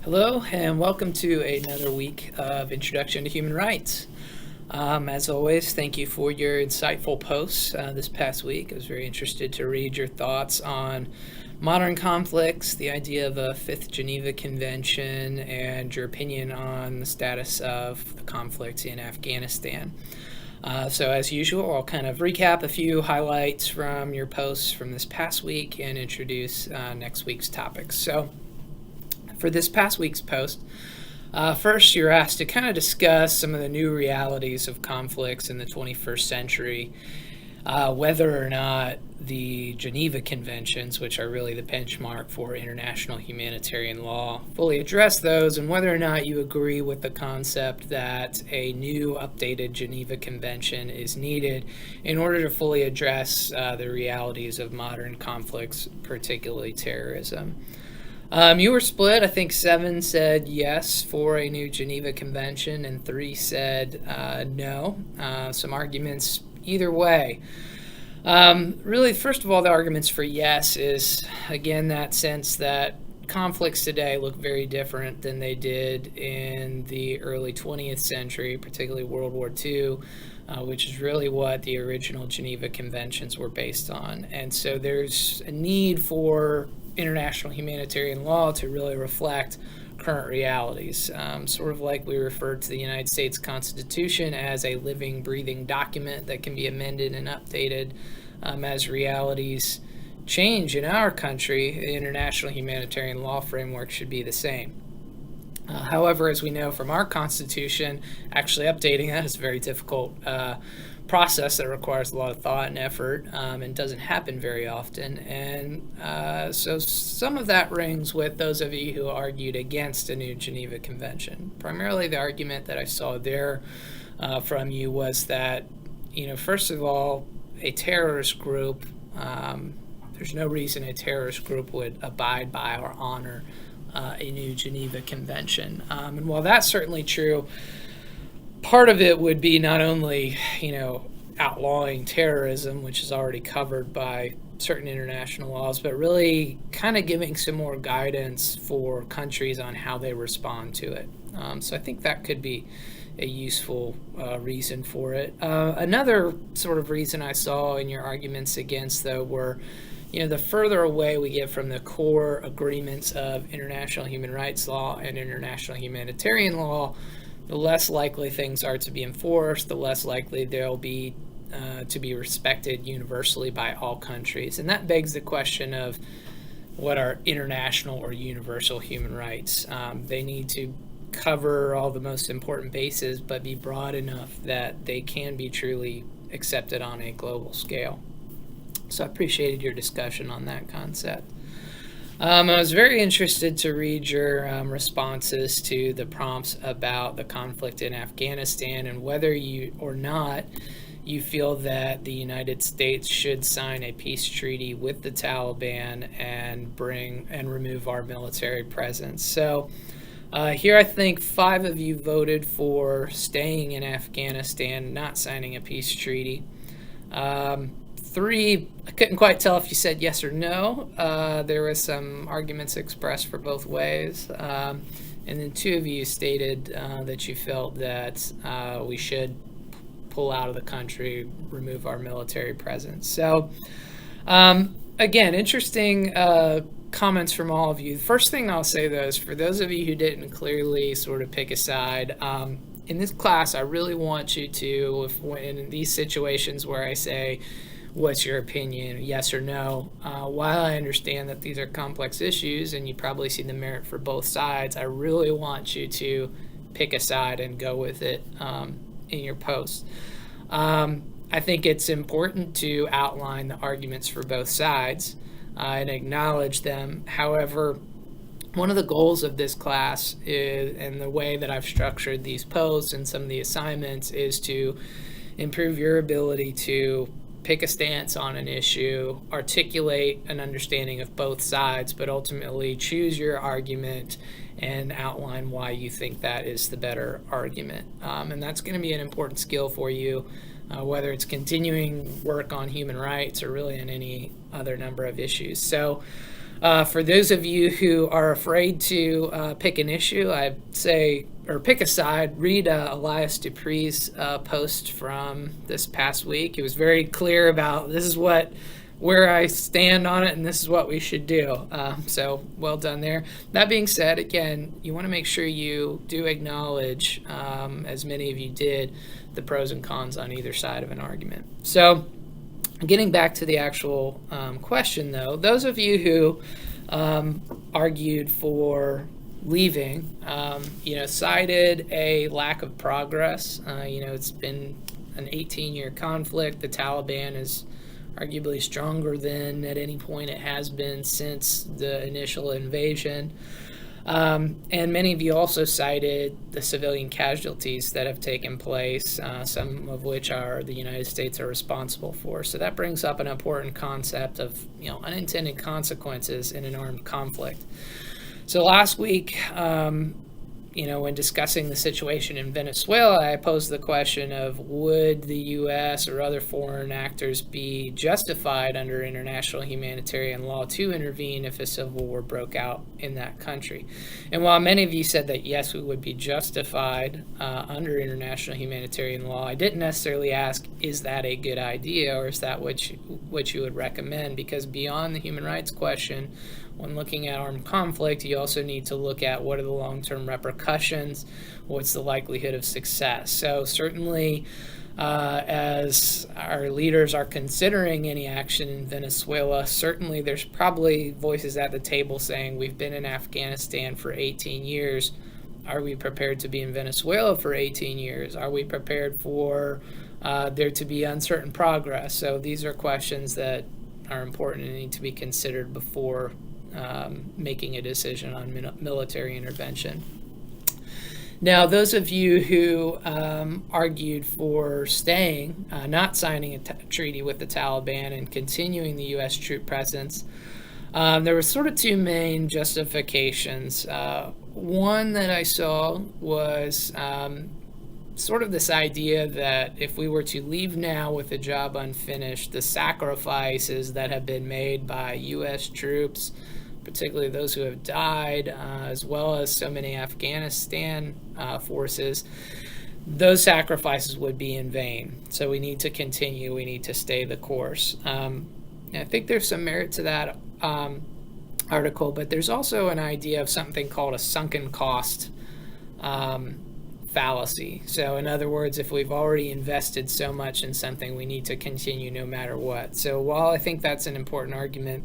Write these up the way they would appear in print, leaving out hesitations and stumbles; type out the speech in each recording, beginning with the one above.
Hello, and welcome to another week of Introduction to Human Rights. As always, thank you for your insightful posts this past week. I was very interested to read your thoughts on modern conflicts, the idea of a Fifth Geneva Convention, and your opinion on the status of the conflict in Afghanistan. So as usual, I'll kind of recap a few highlights from your posts from this past week and introduce next week's topics. So for this past week's post, first you're asked to kind of discuss some of the new realities of conflicts in the 21st century, whether or not the Geneva Conventions, which are really the benchmark for international humanitarian law, fully address those, and whether or not you agree with the concept that a new updated Geneva Convention is needed in order to fully address the realities of modern conflicts, particularly terrorism. You were split. I think 7 said yes for a new Geneva Convention and 3 said no. Some arguments either way. Really, first of all, the arguments for yes is, again, that sense that conflicts today look very different than they did in the early 20th century, particularly World War II, which is really what the original Geneva Conventions were based on. And so there's a need for international humanitarian law to really reflect current realities, sort of like we refer to the United States Constitution as a living, breathing document that can be amended and updated as realities change in our country. The international humanitarian law framework should be the same. However, as we know from our Constitution, actually updating that is a very difficult process that requires a lot of thought and effort and doesn't happen very often. And so some of that rings with those of you who argued against a new Geneva Convention. Primarily the argument that I saw there from you was that, first of all, a terrorist group, there's no reason a terrorist group would abide by or honor a new Geneva Convention. And while that's certainly true, part of it would be not only, outlawing terrorism, which is already covered by certain international laws, but really kind of giving some more guidance for countries on how they respond to it. So I think that could be a useful reason for it. Another sort of reason I saw in your arguments against, though, were the further away we get from the core agreements of international human rights law and international humanitarian law, the less likely things are to be enforced, the less likely they'll be to be respected universally by all countries. And that begs the question of what are international or universal human rights. They need to cover all the most important bases, but be broad enough that they can be truly accepted on a global scale. So I appreciated your discussion on that concept. I was very interested to read your responses to the prompts about the conflict in Afghanistan and whether you or not you feel that the United States should sign a peace treaty with the Taliban and remove our military presence. So here I think 5 of you voted for staying in Afghanistan, not signing a peace treaty. 3, I couldn't quite tell if you said yes or no. There was some arguments expressed for both ways. And then 2 of you stated that you felt that we should pull out of the country, remove our military presence. So, again, interesting comments from all of you. First thing I'll say, though, is for those of you who didn't clearly sort of pick a side, in this class, I really want you to, in these situations where I say, what's your opinion, yes or no? While I understand that these are complex issues and you probably see the merit for both sides, I really want you to pick a side and go with it in your post. I think it's important to outline the arguments for both sides and acknowledge them. However, one of the goals of this class is, and the way that I've structured these posts and some of the assignments, is to improve your ability to pick a stance on an issue, articulate an understanding of both sides, but ultimately choose your argument and outline why you think that is the better argument. And that's going to be an important skill for you, whether it's continuing work on human rights or really in any other number of issues. So For those of you who are afraid to pick an issue, I'd say, or pick a side, read Elias Dupree's post from this past week. He was very clear about this is where I stand on it, and this is what we should do. So well done there. That being said, again, you want to make sure you do acknowledge, as many of you did, the pros and cons on either side of an argument. So getting back to the actual question, though, those of you who argued for leaving, cited a lack of progress. It's been an 18-year conflict. The Taliban is arguably stronger than at any point it has been since the initial invasion. And many of you also cited the civilian casualties that have taken place, some of which the United States are responsible for. So that brings up an important concept of unintended consequences in an armed conflict. So last week, when discussing the situation in Venezuela, I posed the question of would the U.S. or other foreign actors be justified under international humanitarian law to intervene if a civil war broke out in that country. And while many of you said that yes, we would be justified under international humanitarian law, I didn't necessarily ask, is that a good idea, or is that what you would recommend? Because beyond the human rights question, when looking at armed conflict, you also need to look at what are the long-term repercussions, what's the likelihood of success. So certainly, as our leaders are considering any action in Venezuela, certainly there's probably voices at the table saying we've been in Afghanistan for 18 years. Are we prepared to be in Venezuela for 18 years? Are we prepared for there to be uncertain progress? So these are questions that are important and need to be considered before making a decision on military intervention. Now, those of you who argued for staying, not signing a treaty with the Taliban and continuing the U.S. troop presence, there were sort of two main justifications. One that I saw was sort of this idea that if we were to leave now with the job unfinished, the sacrifices that have been made by U.S. troops, particularly those who have died, as well as so many Afghanistan forces, those sacrifices would be in vain. So we need to continue, we need to stay the course. I think there's some merit to that article, but there's also an idea of something called a sunken cost fallacy. So in other words, if we've already invested so much in something, we need to continue no matter what. So while I think that's an important argument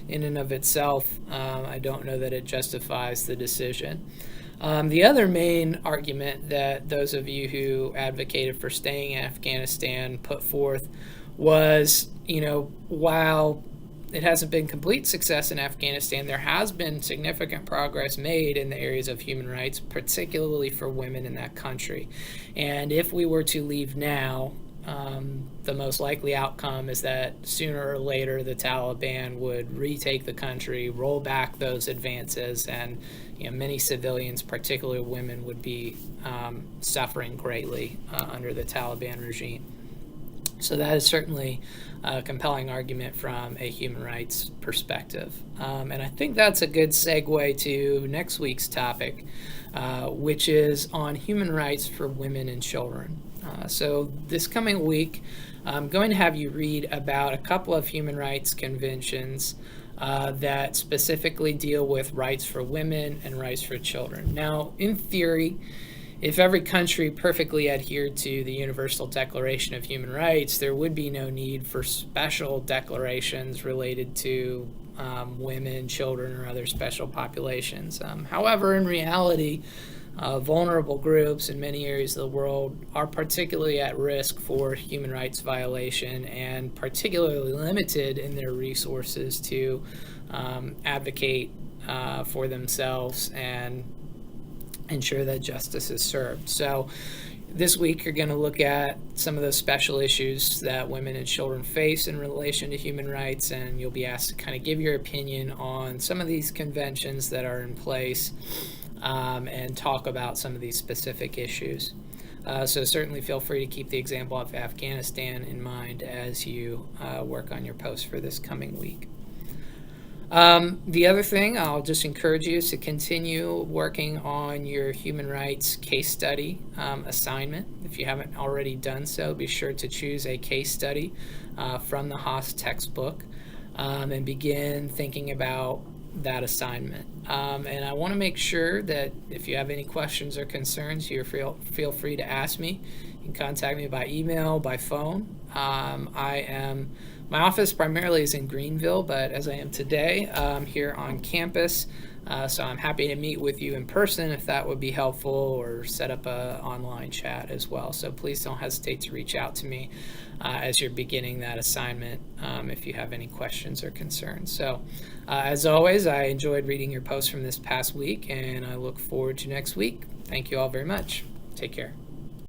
in and of itself, I don't know that it justifies the decision. The other main argument that those of you who advocated for staying in Afghanistan put forth was, while it hasn't been complete success in Afghanistan, there has been significant progress made in the areas of human rights, particularly for women in that country. And if we were to leave now, the most likely outcome is that sooner or later the Taliban would retake the country, roll back those advances, and many civilians, particularly women, would be suffering greatly under the Taliban regime. So that is certainly a compelling argument from a human rights perspective. And I think that's a good segue to next week's topic, which is on human rights for women and children. So this coming week, I'm going to have you read about a couple of human rights conventions that specifically deal with rights for women and rights for children. Now, in theory, if every country perfectly adhered to the Universal Declaration of Human Rights, there would be no need for special declarations related to women, children, or other special populations. However, in reality, vulnerable groups in many areas of the world are particularly at risk for human rights violation and particularly limited in their resources to advocate for themselves and ensure that justice is served. So this week you're going to look at some of those special issues that women and children face in relation to human rights, and you'll be asked to kind of give your opinion on some of these conventions that are in place and talk about some of these specific issues. So certainly feel free to keep the example of Afghanistan in mind as you work on your post for this coming week. The other thing I'll just encourage you is to continue working on your human rights case study assignment. If you haven't already done so, be sure to choose a case study from the Haas textbook and begin thinking about that assignment. And I want to make sure that if you have any questions or concerns, feel free to ask me. You can contact me by email, by phone. My office primarily is in Greenville, but as I am today, here on campus. So I'm happy to meet with you in person if that would be helpful, or set up a online chat as well. So please don't hesitate to reach out to me as you're beginning that assignment if you have any questions or concerns. So as always, I enjoyed reading your posts from this past week, and I look forward to next week. Thank you all very much. Take care.